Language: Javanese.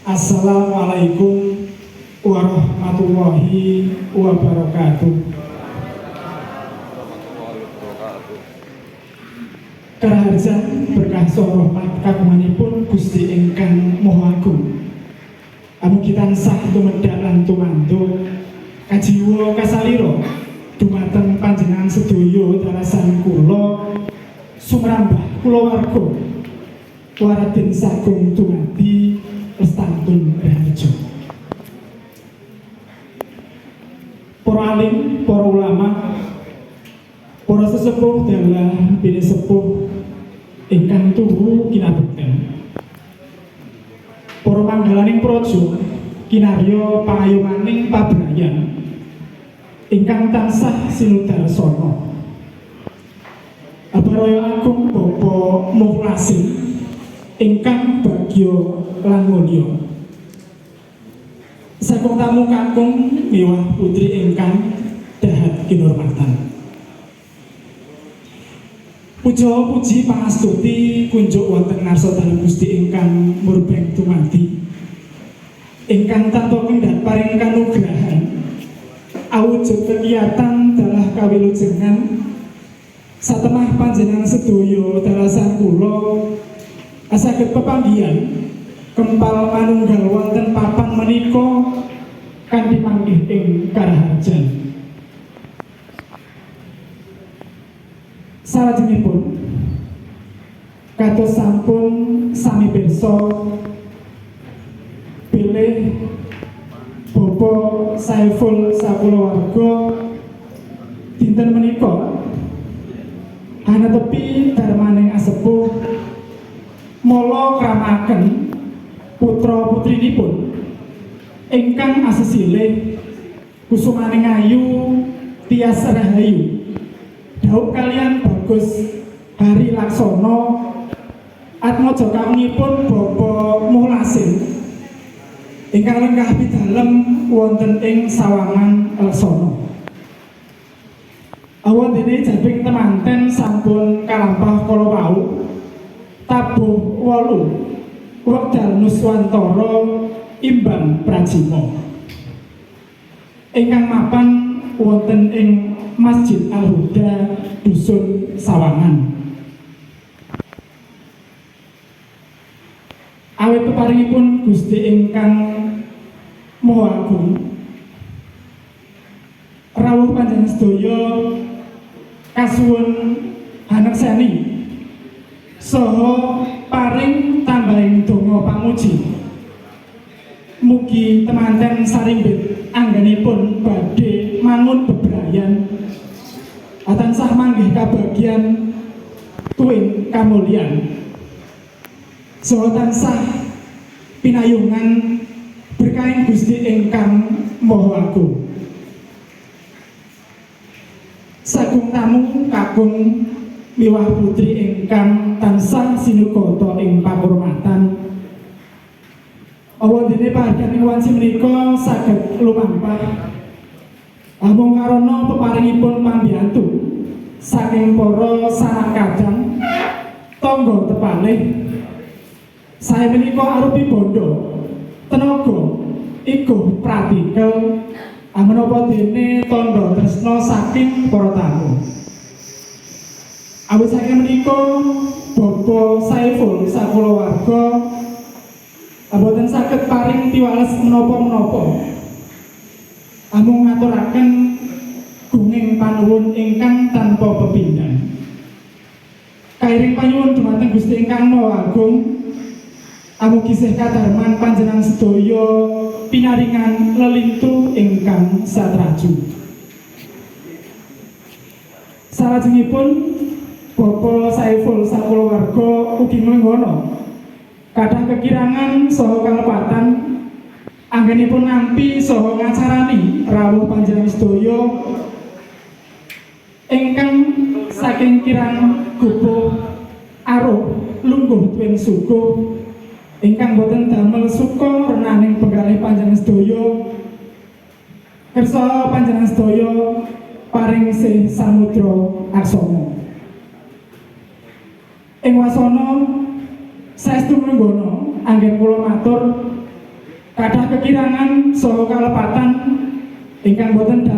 Assalamualaikum warahmatullahi wabarakatuh. Karaharjan berkah saha rahmat kagunganipun Gusti ingkang Maha Agung. Amugi tansah tumedhak lan tumantuk kajiwa kasalira dumateng panjenengan sedaya dalasan kula sumrambah kulawarga Waradin sagung dumadi Lestantun Raharja. Para alim, para ulama, para sesepuh dalah bini sepuh ingkang tuhu kinabekten, para manggalaning praja kinarya pangayomaning pabrayan ingkang tansah sinudarsana. Abaraya agung Bapak Mukhlasin ingkang bagya lan mulya, saking tamu kakung miwah putri ingkang dahat kinurmatan. Puja puji pangastuti kunjuk wonten ngarsa dalem Gusti ingkang murbeng dumadi, ingkang tanpa kendhat paring kanugrahan awujud kegiatan dalah kawilujengan satemah panjenengan sedaya dalasan kula saged pepanggihan kempal manunggal wonten papan menika kanthi manggih ing Karaharjan. Salajengipun kados sampun sami pirsa bilih Bapak Saiful sakulawarga dinten menika hanetepi darmaning asepuh mala kramaken putra putrinipun ingkang asesilih kusumaning ayu tias rahayu dhaup kalian Bagus Hari Laksana atmaja kawunipun Bapak Mukhlasin ingkang lenggah pidalem wonten ing Sawangan Laksana. Awondene jabing temanten sampun kalampah kala wau tabuh 8 wekdal nuswantara imbang prajima ingkang mapan wonten ing Masjid Al-Huda Dusun Sawangan. Awit peparingipun Gusti ingkang Maha Agung rawuh panjenengan sedaya kasuwun haneksani saha paring tambahing donga pamuji. Mugi temanten sarimbit anggenipun badhe mangun bebrayan tansah manggih kabagyan tuwin kamulyan saha tansah pinayungan berkahing Gusti ingkang Maha Agung. Sagung tamu kakung miwah putri ingkang tansah sinugata ing pakurmatan, awondene pahargyaning wanci menika saged lumampah amung karana peparingipun pambiyantu saking para sanak kadang tangga tepalih. Saya menika arupi bondo tenaga iguh pratikel menapa dene tandha tresna saking para tamu. Awit saking menika Bapak Saiful sakulawarga boten saged paring piwales menapa-menapa amung ngaturaken gunging panuwun ingkang tanpa pepindhan. Kairing panyuwun dumateng Gusti ingkang Maha Agung, amugi sih kadarman panjenengan sedaya pinaringan lelintu ingkang satraju. Salajengipun Bapak Saiful sakulawarga ugi mlenggono kadang kekirangan saha kalepatan anggenipun nampi saha ngacarani rawuh panjenengan sedaya ingkang saking kirang gubuh aruh lungguh tuwin sukuh ingkang boten damel suka renaning penggalih panjenengan sedaya kersa panjenengan sedaya paring sih samudra aksana. Ing wasana saestu mlenggono anggen kula matur kathah kekirangan saha kalepatan ingkang boten damel